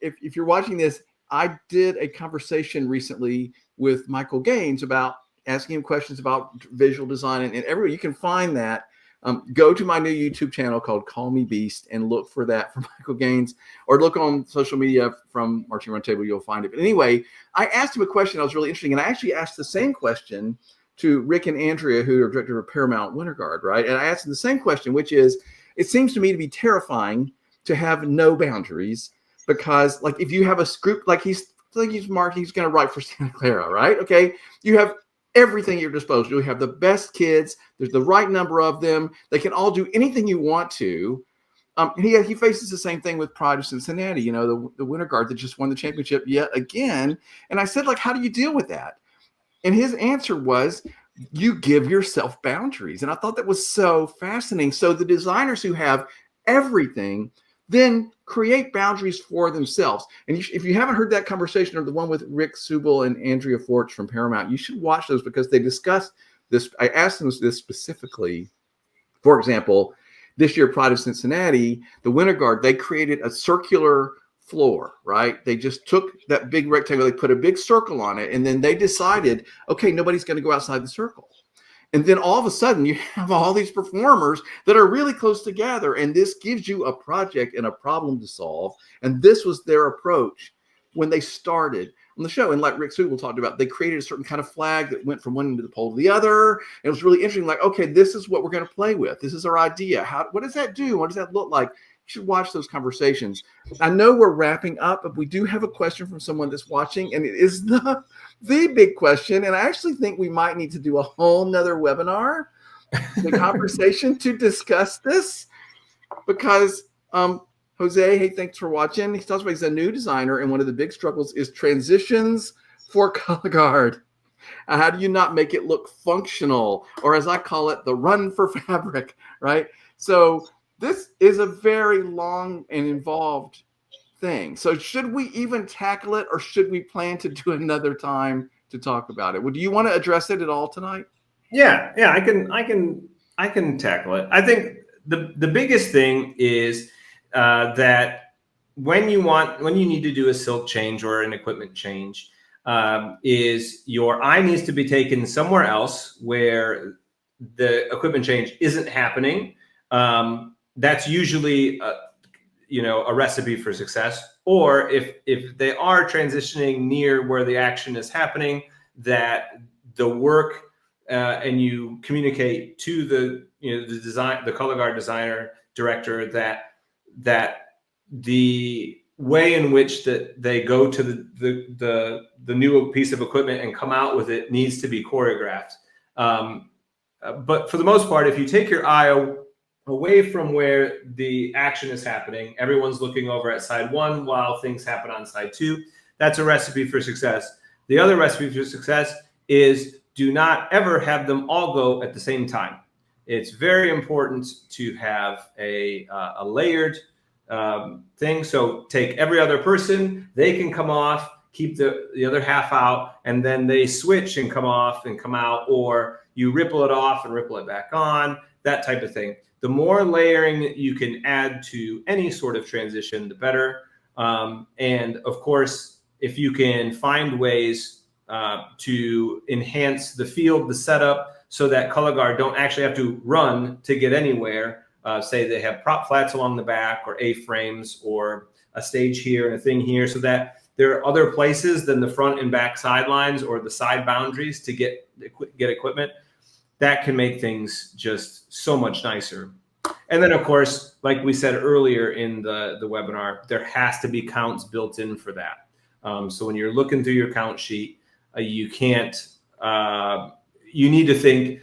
If you're watching this, I did a conversation recently with Michael Gaines about asking him questions about visual design, and everywhere you can find that. Go to my new YouTube channel called Call Me Beast and look for that from Michael Gaines, or look on social media from Marching Roundtable. You'll find it. But anyway, I asked him a question that was really interesting, and I actually asked the same question to Rick and Andrea, who are director of Paramount Winter Guard, right? And I asked them the same question, which is, it seems to me to be terrifying to have no boundaries, because like if you have a group, like he's Mark, he's going to write for Santa Clara, right? Okay, you have everything at your disposal. You have the best kids. There's the right number of them. They can all do anything you want to. He faces the same thing with Pride of Cincinnati, you know, the Winter Guard that just won the championship yet again. And I said, like, how do you deal with that? And his answer was, you give yourself boundaries. And I thought that was so fascinating. So the designers who have everything then create boundaries for themselves. And if you haven't heard that conversation, or the one with Rick Subel and Andrea Forch from Paramount, you should watch those, because they discuss this. I asked them this specifically. For example, this year, Pride of Cincinnati, the Winter Guard, they created a circular floor, right? They just took that big rectangle, they put a big circle on it, and then they decided, okay, nobody's going to go outside the circle. And then all of a sudden, you have all these performers that are really close together, and this gives you a project and a problem to solve. And this was their approach when they started on the show. And like Rick Subel talked about, they created a certain kind of flag that went from one end of the pole to the other. And it was really interesting. Like, okay, this is what we're going to play with. This is our idea. What does that do? What does that look like? You should watch those conversations. I know we're wrapping up, but we do have a question from someone that's watching, and it is the big question. And I actually think we might need to do a whole nother webinar, the conversation to discuss this, because Jose, hey, thanks for watching. He talks about he's a new designer, and one of the big struggles is transitions for color guard. How do you not make it look functional, or as I call it, the run for fabric, right? So this is a very long and involved thing. So should we even tackle it, or should we plan to do another time to talk about it? Well, do you want to address it at all tonight? Yeah, I can tackle it. I think the biggest thing is that when you need to do a silk change or an equipment change, is your eye needs to be taken somewhere else where the equipment change isn't happening. That's usually a recipe for success. Or if they are transitioning near where the action is happening, that the work and you communicate to the color guard designer director that the way in which that they go to the new piece of equipment and come out with it needs to be choreographed. But for the most part, if you take your eye away from where the action is happening, everyone's looking over at side one while things happen on side two. That's a recipe for success. The other recipe for success is do not ever have them all go at the same time. It's very important to have a layered thing. So take every other person, they can come off, keep the other half out, and then they switch and come off and come out, or you ripple it off and ripple it back on, that type of thing. The more layering you can add to any sort of transition, the better. And of course, if you can find ways to enhance the field, the setup, so that color guard don't actually have to run to get anywhere. Say they have prop flats along the back, or A-frames, or a stage here and a thing here, so that there are other places than the front and back sidelines or the side boundaries to get equipment. That can make things just so much nicer. And then, of course, like we said earlier in the webinar, there has to be counts built in for that. So when you're looking through your count sheet, you can't, you need to think,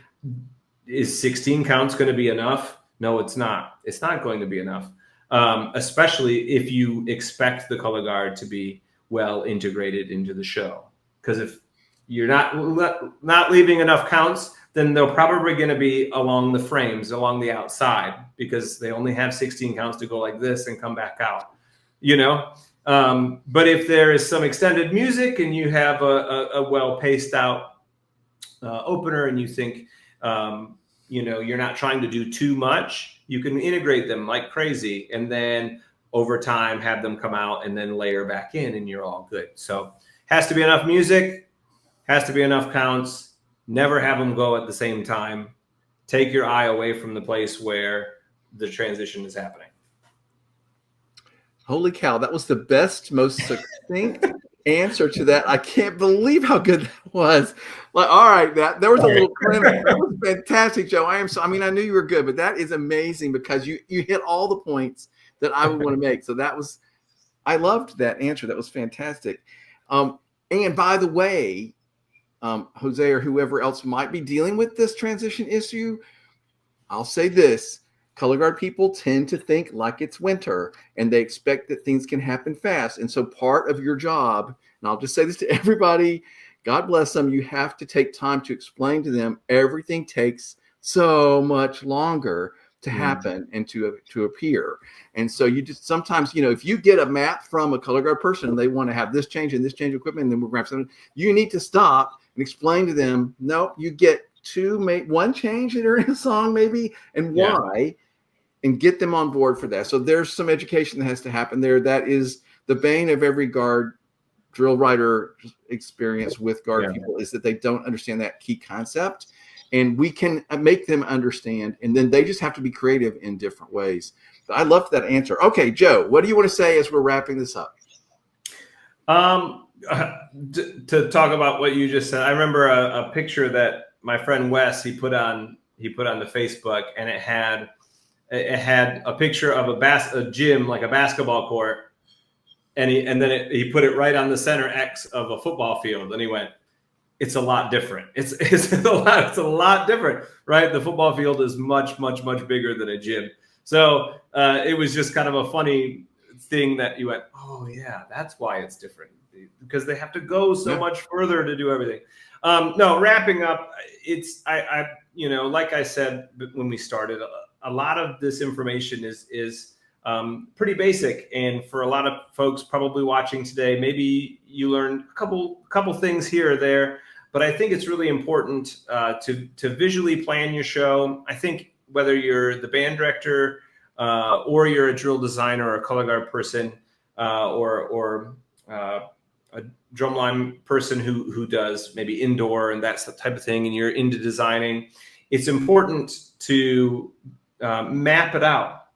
is 16 counts going to be enough? No, it's not. It's not going to be enough, especially if you expect the color guard to be well integrated into the show. Because if you're not leaving enough counts, then they're probably going to be along the frames, along the outside, because they only have 16 counts to go like this and come back out, But if there is some extended music and you have a well paced out opener, and you think, you're not trying to do too much, you can integrate them like crazy, and then over time have them come out and then layer back in, and you're all good. So has to be enough music, has to be enough counts, Never have them go at the same time. Take your eye away from the place where the transition is happening. Holy cow, that was the best, most succinct answer to that. I can't believe how good that was. Like, all right, there was a little clinic. That was fantastic, Joe. I knew you were good, but that is amazing because you hit all the points that I would want to make. So I loved that answer. That was fantastic. And by the way, Jose or whoever else might be dealing with this transition issue, I'll say this. Color guard people tend to think like it's winter and they expect that things can happen fast. And so part of your job, and I'll just say this to everybody, God bless them, you have to take time to explain to them everything takes so much longer to happen and to appear. And so you just sometimes, if you get a map from a color guard person and they want to have this change and this change of equipment, and then we're going to have something, you need to stop and explain to them, no, you get one change during a song maybe, and why, and get them on board for that. So there's some education that has to happen there. That is the bane of every guard drill writer experience with guard people, is that they don't understand that key concept, and we can make them understand, and then they just have to be creative in different ways. But I loved that answer. Okay, Joe, what do you want to say as we're wrapping this up? To talk about what you just said, I remember a picture that my friend Wes he put on the Facebook, and it had a picture of a gym, like a basketball court, and then he put it right on the center X of a football field, and he went, "It's a lot different. It's a lot different, right? The football field is much bigger than a gym." So it was just kind of a funny thing that you went, "Oh yeah, that's why it's different, because they have to go so much further to do everything." No, wrapping up, I like I said when we started, a lot of this information is pretty basic, and for a lot of folks probably watching today, maybe you learned a couple things here or there, but I think it's really important to visually plan your show. I think whether you're the band director or you're a drill designer or a color guard person or a drumline person who does maybe indoor and that's the type of thing, and you're into designing, it's important to map it out,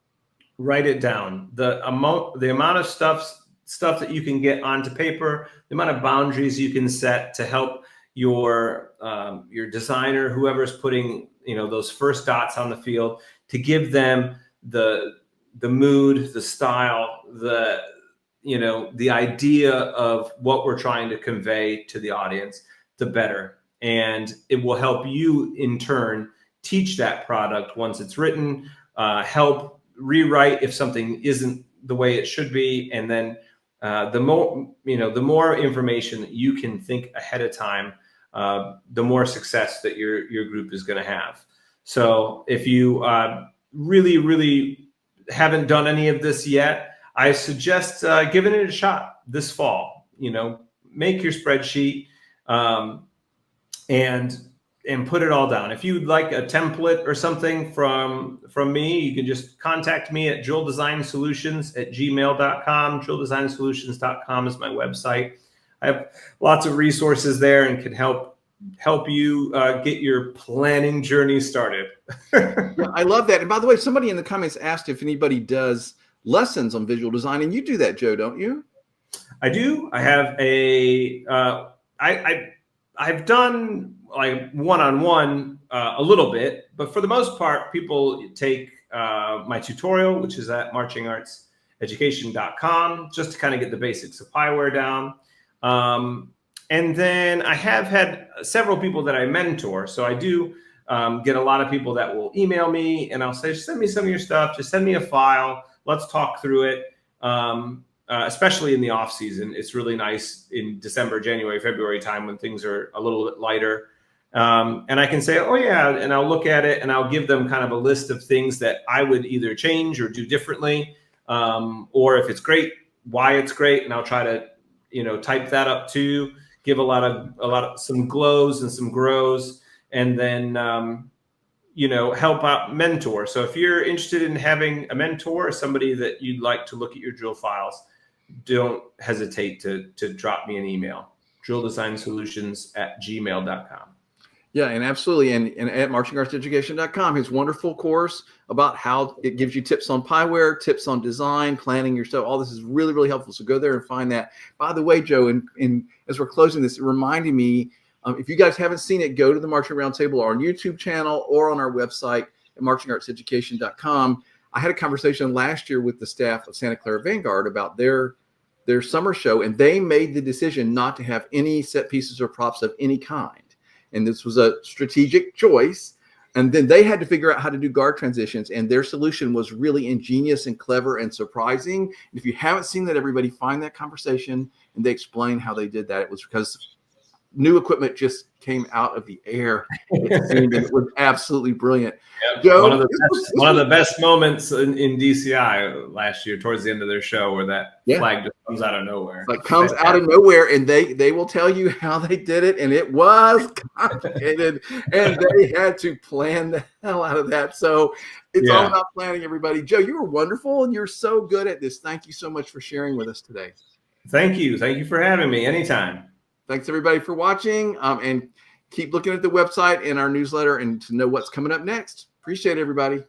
write it down. The amount of stuff that you can get onto paper, the amount of boundaries you can set to help your designer, whoever's putting those first dots on the field, to give them the mood, the style, the idea of what we're trying to convey to the audience, the better. And it will help you in turn teach that product once it's written, help rewrite if something isn't the way it should be. And then the more information that you can think ahead of time, the more success that your group is going to have. So if you really haven't done any of this yet, I suggest giving it a shot this fall. Make your spreadsheet and put it all down. If you'd like a template or something from me, you can just contact me at drilldesignsolutions@gmail.com. Drilldesignsolutions.com is my website. I have lots of resources there and can help you get your planning journey started. Yeah, I love that. And by the way, somebody in the comments asked if anybody does lessons on visual design, and you do that, Joe, don't you? I do. I have I've done like one-on-one a little bit, but for the most part, people take my tutorial, which is at marchingartseducation.com, just to kind of get the basics of Pyware down. And then I have had several people that I mentor. So I do get a lot of people that will email me, and I'll say, send me some of your stuff. Just send me a file. Let's talk through it. Especially in the off season, it's really nice in December, January, February time when things are a little bit lighter. And I can say, oh yeah, and I'll look at it and I'll give them kind of a list of things that I would either change or do differently. Or if it's great, why it's great. And I'll try to, type that up too, give a lot of some glows and some grows, and then, help out mentor. So if you're interested in having a mentor or somebody that you'd like to look at your drill files, don't hesitate to drop me an email, drilldesignsolutions@gmail.com. Yeah, and absolutely. And at martialartseducation.com, his wonderful course about how it gives you tips on Pyware, tips on design, planning your stuff. All this is really, really helpful. So go there and find that. By the way, Joe, and as we're closing this, it reminded me, if you guys haven't seen it, go to the Marching Roundtable on our YouTube channel or on our website at martialartseducation.com. I had a conversation last year with the staff of Santa Clara Vanguard about their summer show, and they made the decision not to have any set pieces or props of any kind. And this was a strategic choice. And then they had to figure out how to do guard transitions. And their solution was really ingenious and clever and surprising. And if you haven't seen that, everybody find that conversation. And they explain how they did that. It was because new equipment just came out of the air. It seemed, and it was absolutely brilliant. Yep. Joe, one of the best moments in DCI last year, towards the end of their show, where that flag just comes out of nowhere. Like comes out of nowhere, and they will tell you how they did it, and it was complicated, and they had to plan the hell out of that. So it's all about planning, everybody. Joe, you were wonderful, and you're so good at this. Thank you so much for sharing with us today. Thank you. Thank you for having me. Anytime. Thanks, everybody, for watching, and keep looking at the website and our newsletter and to know what's coming up next. Appreciate it, everybody.